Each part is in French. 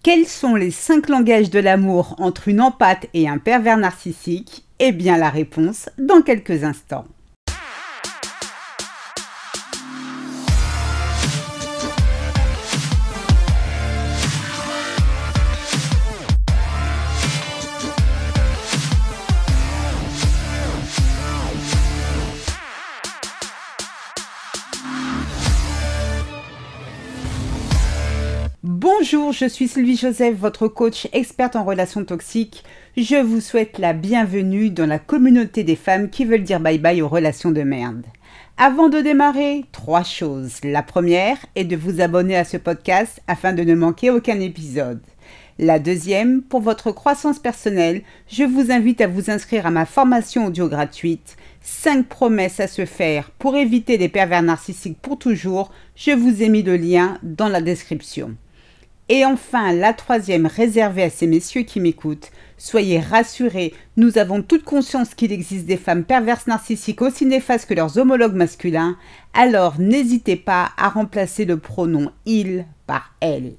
Quels sont les 5 langages de l'amour entre une empathe et un pervers narcissique? Eh bien la réponse dans quelques instants. Bonjour, je suis Sylvie Joseph, votre coach experte en relations toxiques. Je vous souhaite la bienvenue dans la communauté des femmes qui veulent dire bye bye aux relations de merde. Avant de démarrer, 3 choses. La première est de vous abonner à ce podcast afin de ne manquer aucun épisode. La deuxième, pour votre croissance personnelle, je vous invite à vous inscrire à ma formation audio gratuite 5 promesses à se faire pour éviter les pervers narcissiques pour toujours. Je vous ai mis le lien dans la description. Et enfin, la troisième réservée à ces messieurs qui m'écoutent. Soyez rassurés, nous avons toute conscience qu'il existe des femmes perverses narcissiques aussi néfastes que leurs homologues masculins, alors n'hésitez pas à remplacer le pronom « il » par « elle ».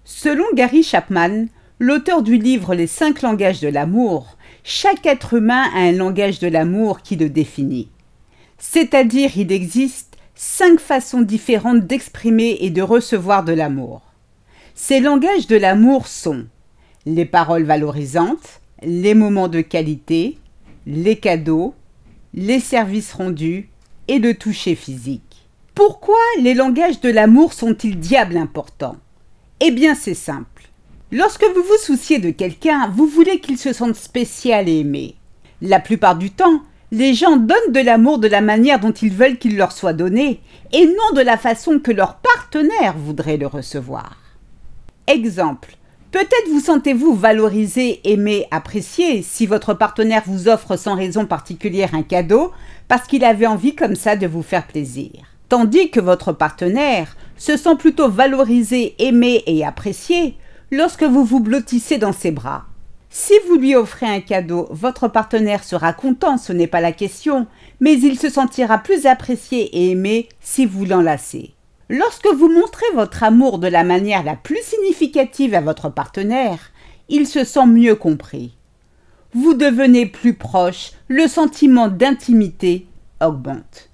Selon Gary Chapman, l'auteur du livre « Les 5 langages de l'amour », chaque être humain a un langage de l'amour qui le définit. C'est-à-dire il existe 5 façons différentes d'exprimer et de recevoir de l'amour. Ces langages de l'amour sont les paroles valorisantes, les moments de qualité, les cadeaux, les services rendus et le toucher physique. Pourquoi les langages de l'amour sont-ils diable importants? Eh bien c'est simple. Lorsque vous vous souciez de quelqu'un, vous voulez qu'il se sente spécial et aimé. La plupart du temps, les gens donnent de l'amour de la manière dont ils veulent qu'il leur soit donné et non de la façon que leur partenaire voudrait le recevoir. Exemple, peut-être vous sentez-vous valorisé, aimé, apprécié si votre partenaire vous offre sans raison particulière un cadeau parce qu'il avait envie comme ça de vous faire plaisir. Tandis que votre partenaire se sent plutôt valorisé, aimé et apprécié lorsque vous vous blottissez dans ses bras. Si vous lui offrez un cadeau, votre partenaire sera content, ce n'est pas la question, mais il se sentira plus apprécié et aimé si vous l'enlacez. Lorsque vous montrez votre amour de la manière la plus significative à votre partenaire, il se sent mieux compris. Vous devenez plus proche, le sentiment d'intimité augmente.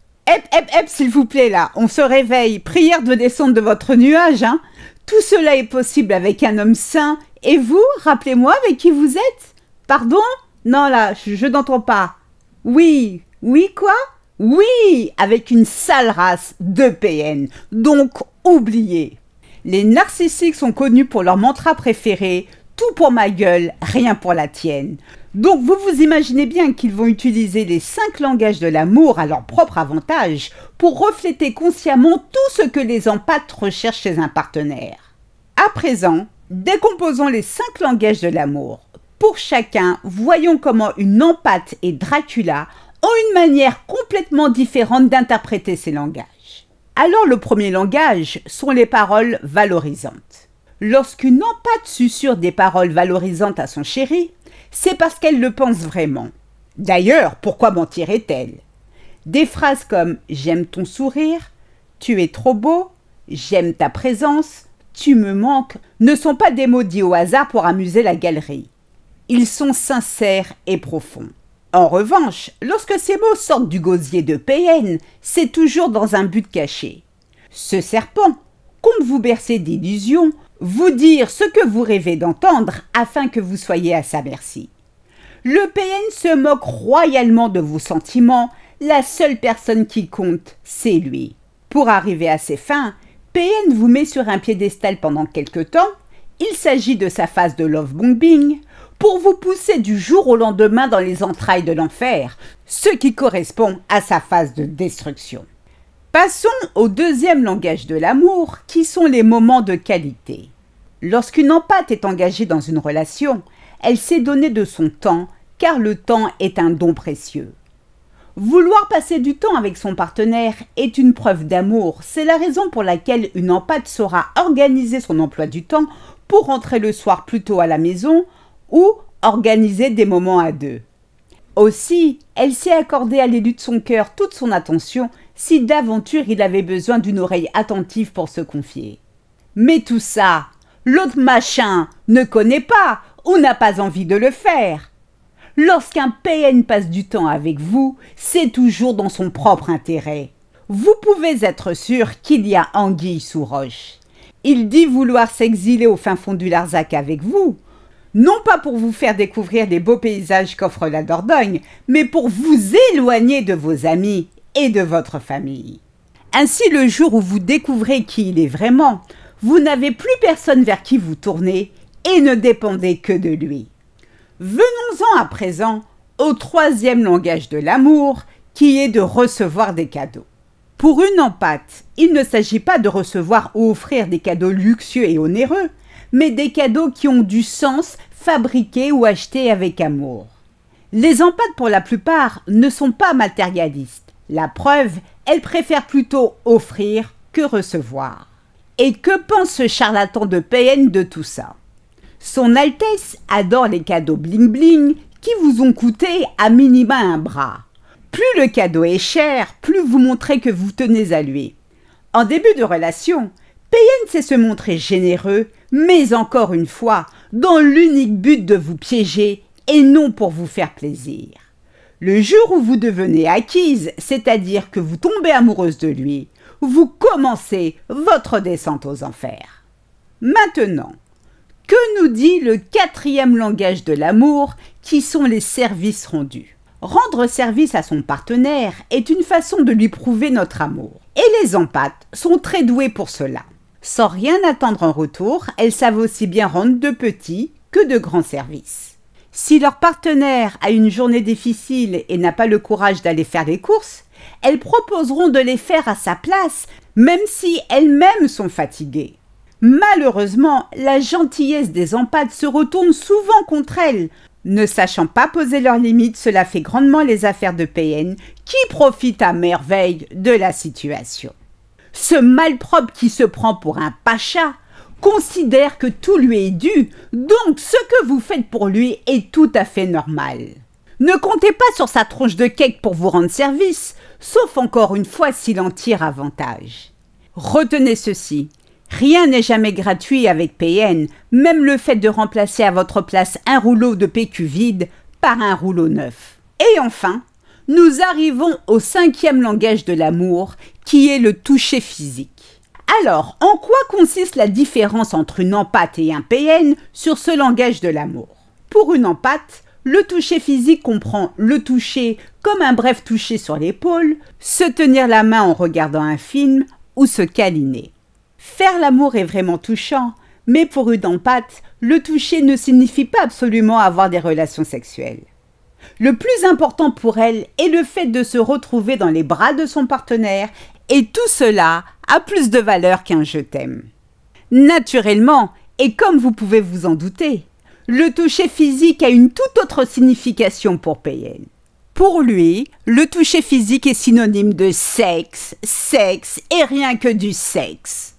S'il vous plaît là, on se réveille, prière de descendre de votre nuage, hein. Tout cela est possible avec un homme sain. Et vous, rappelez-moi avec qui vous êtes? Pardon? Non là, je n'entends pas. Oui quoi? Oui, avec une sale race de PN, donc oubliez. Les narcissiques sont connus pour leur mantra préféré, tout pour ma gueule, rien pour la tienne. Donc vous vous imaginez bien qu'ils vont utiliser les 5 langages de l'amour à leur propre avantage pour refléter consciemment tout ce que les empathes recherchent chez un partenaire. À présent, décomposons les 5 langages de l'amour. Pour chacun, voyons comment une empathe et Dracula ont une manière complètement différente d'interpréter ces langages. Alors le premier langage sont les paroles valorisantes. Lorsqu'une empathe susurre des paroles valorisantes à son chéri, c'est parce qu'elle le pense vraiment. D'ailleurs, pourquoi mentirait-elle? Des phrases comme « j'aime ton sourire »,« tu es trop beau »,« j'aime ta présence »,« tu me manques » ne sont pas des mots dits au hasard pour amuser la galerie. Ils sont sincères et profonds. En revanche, lorsque ces mots sortent du gosier de PN, c'est toujours dans un but caché. Ce serpent compte vous bercer d'illusions, vous dire ce que vous rêvez d'entendre afin que vous soyez à sa merci. Le PN se moque royalement de vos sentiments, la seule personne qui compte, c'est lui. Pour arriver à ses fins, PN vous met sur un piédestal pendant quelque temps, il s'agit de sa phase de love bombing, pour vous pousser du jour au lendemain dans les entrailles de l'enfer, ce qui correspond à sa phase de destruction. Passons au deuxième langage de l'amour, qui sont les moments de qualité. Lorsqu'une empathe est engagée dans une relation, elle sait donner de son temps, car le temps est un don précieux. Vouloir passer du temps avec son partenaire est une preuve d'amour, c'est la raison pour laquelle une empathe saura organiser son emploi du temps pour rentrer le soir plus tôt à la maison, ou organiser des moments à deux. Aussi, elle sait accorder à l'élu de son cœur toute son attention si d'aventure il avait besoin d'une oreille attentive pour se confier. Mais tout ça, L'autre machin ne connaît pas ou n'a pas envie de le faire. Lorsqu'un PN passe du temps avec vous, c'est toujours dans son propre intérêt. Vous pouvez être sûr qu'il y a anguille sous roche. Il dit vouloir s'exiler au fin fond du Larzac avec vous, non pas pour vous faire découvrir les beaux paysages qu'offre la Dordogne, mais pour vous éloigner de vos amis et de votre famille. Ainsi, le jour où vous découvrez qui il est vraiment, vous n'avez plus personne vers qui vous tourner et ne dépendez que de lui. Venons-en à présent au troisième langage de l'amour, qui est de recevoir des cadeaux. Pour une empate, il ne s'agit pas de recevoir ou offrir des cadeaux luxueux et onéreux, mais des cadeaux qui ont du sens, fabriqués ou achetés avec amour. Les empates, pour la plupart, ne sont pas matérialistes. La preuve, elles préfèrent plutôt offrir que recevoir. Et que pense ce charlatan de PN de tout ça? Son Altesse adore les cadeaux bling-bling qui vous ont coûté à minima un bras. Plus le cadeau est cher, plus vous montrez que vous tenez à lui. En début de relation, PN sait se montrer généreux, mais encore une fois, dans l'unique but de vous piéger et non pour vous faire plaisir. Le jour où vous devenez acquise, c'est-à-dire que vous tombez amoureuse de lui, vous commencez votre descente aux enfers. Maintenant, que nous dit le quatrième langage de l'amour, qui sont les services rendus? Rendre service à son partenaire est une façon de lui prouver notre amour. Et les empathes sont très douées pour cela. Sans rien attendre en retour, elles savent aussi bien rendre de petits que de grands services. Si leur partenaire a une journée difficile et n'a pas le courage d'aller faire les courses, elles proposeront de les faire à sa place, même si elles-mêmes sont fatiguées. Malheureusement, la gentillesse des empathes se retourne souvent contre elles. Ne sachant pas poser leurs limites, cela fait grandement les affaires de PN qui profitent à merveille de la situation. Ce malpropre qui se prend pour un pacha considère que tout lui est dû, donc ce que vous faites pour lui est tout à fait normal. Ne comptez pas sur sa tronche de cake pour vous rendre service, sauf encore une fois s'il en tire avantage. Retenez ceci. Rien n'est jamais gratuit avec PN, même le fait de remplacer à votre place un rouleau de PQ vide par un rouleau neuf. Et enfin, nous arrivons au cinquième langage de l'amour, qui est le toucher physique. Alors, en quoi consiste la différence entre une empate et un PN sur ce langage de l'amour? Pour une empate, le toucher physique comprend le toucher comme un bref toucher sur l'épaule, se tenir la main en regardant un film ou se câliner. Faire l'amour est vraiment touchant, mais pour une empate, le toucher ne signifie pas absolument avoir des relations sexuelles. Le plus important pour elle est le fait de se retrouver dans les bras de son partenaire, et tout cela a plus de valeur qu'un « je t'aime ». Naturellement, et comme vous pouvez vous en douter, le toucher physique a une toute autre signification pour PN. Pour lui, le toucher physique est synonyme de sexe, sexe et rien que du sexe.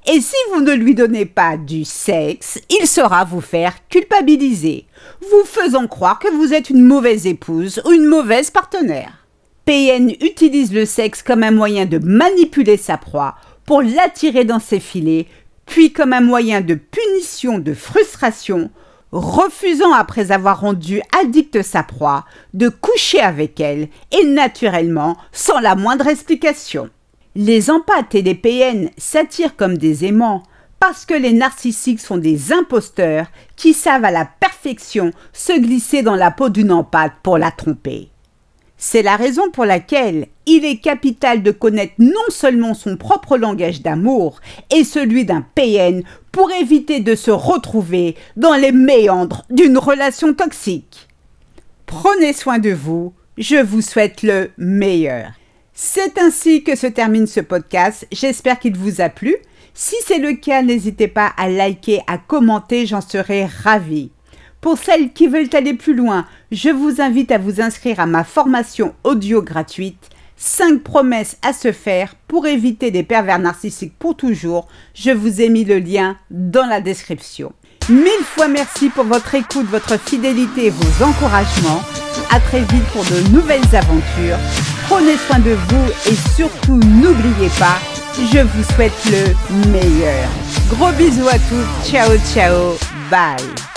Et si vous ne lui donnez pas du sexe, il saura vous faire culpabiliser, vous faisant croire que vous êtes une mauvaise épouse ou une mauvaise partenaire. PN utilise le sexe comme un moyen de manipuler sa proie pour l'attirer dans ses filets, puis comme un moyen de punition, de frustration, refusant après avoir rendu addicte sa proie de coucher avec elle et naturellement sans la moindre explication. Les empathes et les PN s'attirent comme des aimants parce que les narcissiques sont des imposteurs qui savent à la perfection se glisser dans la peau d'une empathe pour la tromper. C'est la raison pour laquelle il est capital de connaître non seulement son propre langage d'amour et celui d'un PN pour éviter de se retrouver dans les méandres d'une relation toxique. Prenez soin de vous, je vous souhaite le meilleur. C'est ainsi que se termine ce podcast, j'espère qu'il vous a plu. Si c'est le cas, n'hésitez pas à liker, à commenter, j'en serai ravie. Pour celles qui veulent aller plus loin, je vous invite à vous inscrire à ma formation audio gratuite 5 promesses à se faire pour éviter des pervers narcissiques pour toujours. Je vous ai mis le lien dans la description. 1000 fois merci pour votre écoute, votre fidélité et vos encouragements. À très vite pour de nouvelles aventures. Prenez soin de vous et surtout n'oubliez pas, Je vous souhaite le meilleur. Gros bisous à tous. Ciao, ciao. Bye.